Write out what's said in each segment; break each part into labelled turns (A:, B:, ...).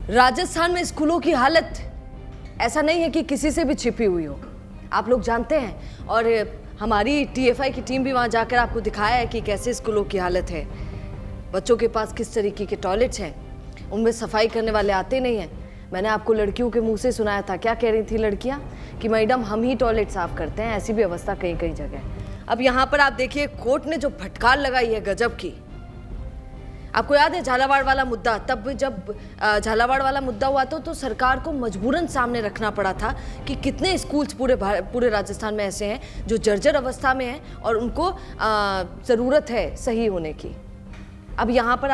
A: राजस्थान में स्कूलों की हालत ऐसा नहीं है कि किसी से भी छिपी हुई हो, आप लोग जानते हैं। और हमारी टीएफआई की टीम भी वहाँ जाकर आपको दिखाया है कि कैसे स्कूलों की हालत है। बच्चों के पास किस तरीके के टॉयलेट्स हैं, उनमें सफाई करने वाले आते नहीं हैं। मैंने आपको लड़कियों के मुंह से सुनाया था, क्या कह रही थी लड़कियाँ कि मैडम हम ही टॉयलेट साफ करते हैं। ऐसी भी अवस्था कई कई जगह है। अब यहाँ पर आप देखिए, कोर्ट ने जो फटकार लगाई है गजब की। आपको याद है झालावाड़ वाला मुद्दा, तब जब झालावाड़ वाला मुद्दा हुआ तो सरकार को मजबूरन सामने रखना पड़ा था कि कितने स्कूल्स पूरे राजस्थान में ऐसे हैं जो जर्जर अवस्था में हैं और उनको ज़रूरत है सही होने की। अब यहाँ पर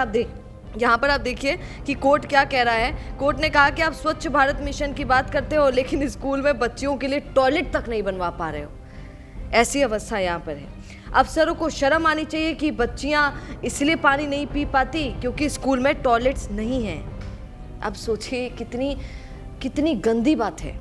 A: आप देखिए कि कोर्ट क्या कह रहा है। कोर्ट ने कहा कि आप स्वच्छ भारत मिशन की बात करते हो लेकिन स्कूल में बच्चियों के लिए टॉयलेट तक नहीं बनवा पा रहे हो। ऐसी अवस्था यहाँ पर है। अफसरों को शर्म आनी चाहिए कि बच्चियाँ इसलिए पानी नहीं पी पाती क्योंकि स्कूल में टॉयलेट्स नहीं हैं। अब सोचिए कितनी गंदी बात है।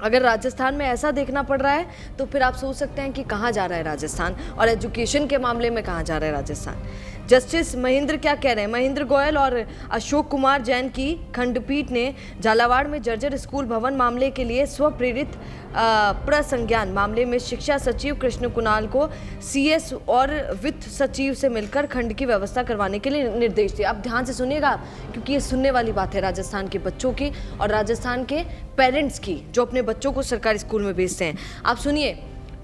A: अगर राजस्थान में ऐसा देखना पड़ रहा है तो फिर आप सोच सकते हैं कि कहाँ जा रहा है राजस्थान, और एजुकेशन के मामले में कहाँ जा रहा है राजस्थान। जस्टिस महेंद्र क्या कह रहे हैं, महेंद्र गोयल और अशोक कुमार जैन की खंडपीठ ने झालावाड़ में जर्जर स्कूल भवन मामले के लिए स्वप्रेरित प्रसंज्ञान मामले में शिक्षा सचिव कृष्ण कुणाल को सीएस और वित्त सचिव से मिलकर खंड की व्यवस्था करवाने के लिए निर्देश दिए। आप ध्यान से सुनिएगा क्योंकि ये सुनने वाली बात है राजस्थान के बच्चों की और राजस्थान के पेरेंट्स की जो अपने बच्चों को सरकारी स्कूल में भेजते हैं। आप सुनिए,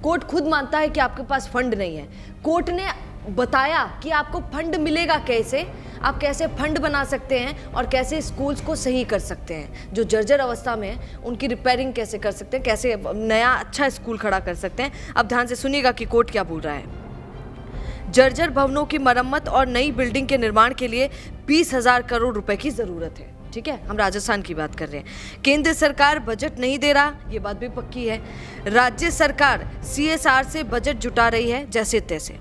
A: कोर्ट खुद मानता है कि आपके पास फंड नहीं है। कोर्ट ने बताया कि आपको फंड मिलेगा कैसे, आप कैसे फंड बना सकते हैं और कैसे स्कूल्स को सही कर सकते हैं जो जर्जर अवस्था में है, उनकी रिपेयरिंग कैसे कर सकते हैं, कैसे नया अच्छा स्कूल खड़ा कर सकते हैं। अब ध्यान से सुनिएगा कि कोर्ट क्या बोल रहा है। जर्जर भवनों की मरम्मत और नई बिल्डिंग के निर्माण के लिए 20,000 करोड़ रुपए की जरूरत है। ठीक है, हम राजस्थान की बात कर रहे हैं। केंद्र सरकार बजट नहीं दे रहा, ये बात भी पक्की है। राज्य सरकार सीएसआर से बजट जुटा रही है जैसे तैसे।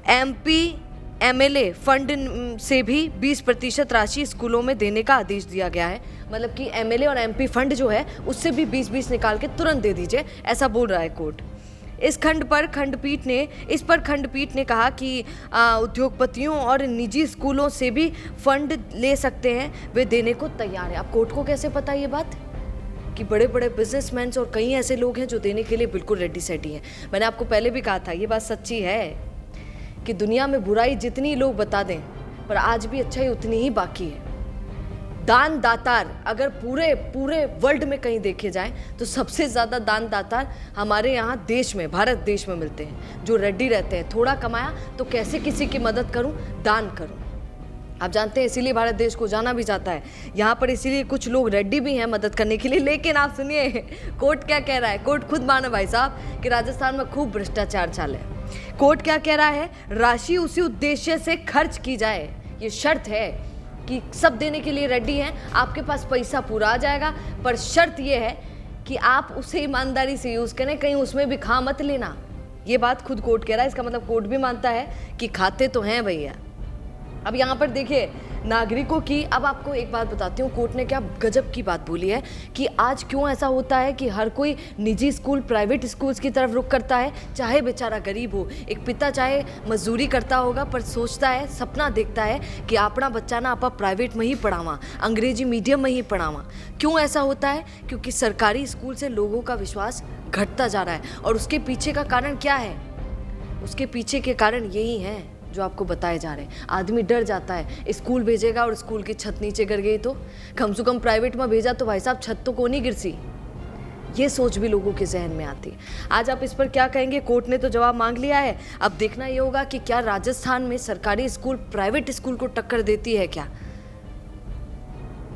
A: एमपी एमएलए फंड से भी 20% राशि स्कूलों में देने का आदेश दिया गया है। मतलब कि एमएलए और एमपी फंड जो है उससे भी 20-20 निकाल के तुरंत दे दीजिए, ऐसा बोल रहा है कोर्ट। इस पर खंडपीठ ने कहा कि उद्योगपतियों और निजी स्कूलों से भी फंड ले सकते हैं, वे देने को तैयार है। अब कोर्ट को कैसे पता ये बात कि बड़े बड़े बिजनेसमैन और कई ऐसे लोग हैं जो देने के लिए बिल्कुल रेडी सेडी हैं। मैंने आपको पहले भी कहा था, ये बात सच्ची है कि दुनिया में बुराई जितनी लोग बता दें पर आज भी अच्छाई उतनी ही बाकी है। दान दातार अगर पूरे वर्ल्ड में कहीं देखे जाएं तो सबसे ज़्यादा दान दातार हमारे यहाँ देश में, भारत देश में मिलते हैं, जो रेडी रहते हैं थोड़ा कमाया तो कैसे किसी की मदद करूं, दान करूं। आप जानते हैं इसीलिए भारत देश को जाना भी जाता है यहाँ पर, इसीलिए कुछ लोग रेडी भी हैं मदद करने के लिए। लेकिन आप सुनिए कोर्ट क्या कह रहा है। कोर्ट खुद माना भाई साहब कि राजस्थान में खूब भ्रष्टाचार चाल है। कोर्ट क्या कह रहा है, राशि उसी उद्देश्य से खर्च की जाए, ये शर्त है कि सब देने के लिए रेडी हैं, आपके पास पैसा पूरा आ जाएगा, पर शर्त ये है कि आप उसे ईमानदारी से यूज़ करें, कहीं उसमें भी खा मत लेना। ये बात खुद कोर्ट कह रहा है। इसका मतलब कोर्ट भी मानता है कि खाते तो हैं भैया। अब यहाँ पर देखिए नागरिकों की, अब आपको एक बात बताती हूँ कोर्ट ने क्या गजब की बात बोली है कि आज क्यों ऐसा होता है कि हर कोई निजी स्कूल, प्राइवेट स्कूल्स की तरफ रुख करता है। चाहे बेचारा गरीब हो, एक पिता चाहे मजदूरी करता होगा पर सोचता है, सपना देखता है कि अपना बच्चा ना आप प्राइवेट में ही पढ़ावा, अंग्रेजी मीडियम में ही पढ़ावा। क्यों ऐसा होता है? क्योंकि सरकारी स्कूल से लोगों का विश्वास घटता जा रहा है। और उसके पीछे का कारण क्या है? उसके पीछे के कारण यही है जो आपको बताए जा रहे हैं। आदमी डर जाता है, स्कूल भेजेगा और स्कूल की छत नीचे गिर गई तो, कम से कम प्राइवेट में भेजा तो भाई साहब छत तो को नहीं गिरसी। ये सोच भी लोगों के जहन में आती है। आज आप इस पर क्या कहेंगे? कोर्ट ने तो जवाब मांग लिया है, अब देखना ये होगा कि क्या राजस्थान में सरकारी स्कूल प्राइवेट स्कूल को टक्कर देती है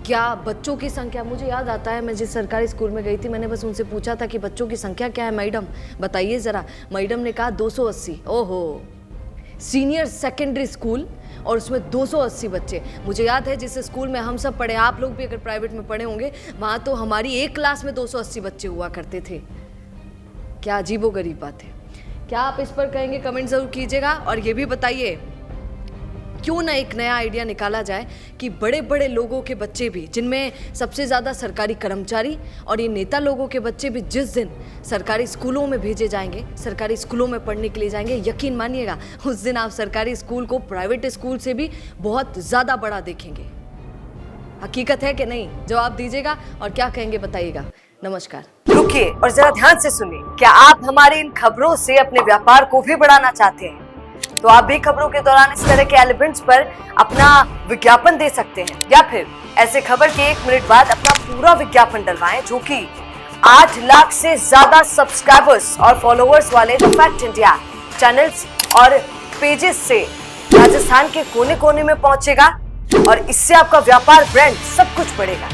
A: क्या बच्चों की संख्या, मुझे याद आता है मैं जिस सरकारी स्कूल में गई थी मैंने बस उनसे पूछा था कि बच्चों की संख्या क्या है मैडम, बताइए ज़रा। मैडम ने कहा 280। ओहो, सीनियर सेकेंडरी स्कूल और उसमें 280 बच्चे। मुझे याद है जिस स्कूल में हम सब पढ़े, आप लोग भी अगर प्राइवेट में पढ़े होंगे, वहाँ तो हमारी एक क्लास में 280 बच्चे हुआ करते थे। क्या अजीबोगरीब बात है। क्या आप इस पर कहेंगे? कमेंट ज़रूर कीजिएगा। और ये भी बताइए क्यों ना एक नया आइडिया निकाला जाए कि बड़े बड़े लोगों के बच्चे भी, जिनमें सबसे ज़्यादा सरकारी कर्मचारी और ये नेता लोगों के बच्चे भी जिस दिन सरकारी स्कूलों में भेजे जाएंगे, सरकारी स्कूलों में पढ़ने के लिए जाएंगे, यकीन मानिएगा उस दिन आप सरकारी स्कूल को प्राइवेट स्कूल से भी बहुत ज़्यादा बड़ा देखेंगे। हकीकत है कि नहीं? जवाब दीजिएगा और क्या कहेंगे बताइएगा। नमस्कार। रुकिए और जरा ध्यान से सुनिए। क्या आप हमारी इन खबरों से अपने व्यापार को भी बढ़ाना चाहते हैं? तो आप भी खबरों के दौरान इस तरह के एलिमेंट्स पर अपना विज्ञापन दे सकते हैं, या फिर ऐसे खबर के 1 मिनट बाद अपना पूरा विज्ञापन डलवाएं, जो कि 8 लाख से ज्यादा सब्सक्राइबर्स और फॉलोअर्स वाले द फैक्ट इंडिया चैनल्स और पेजेस से राजस्थान के कोने कोने में पहुंचेगा और इससे आपका व्यापार, ब्रांड सब कुछ बढ़ेगा।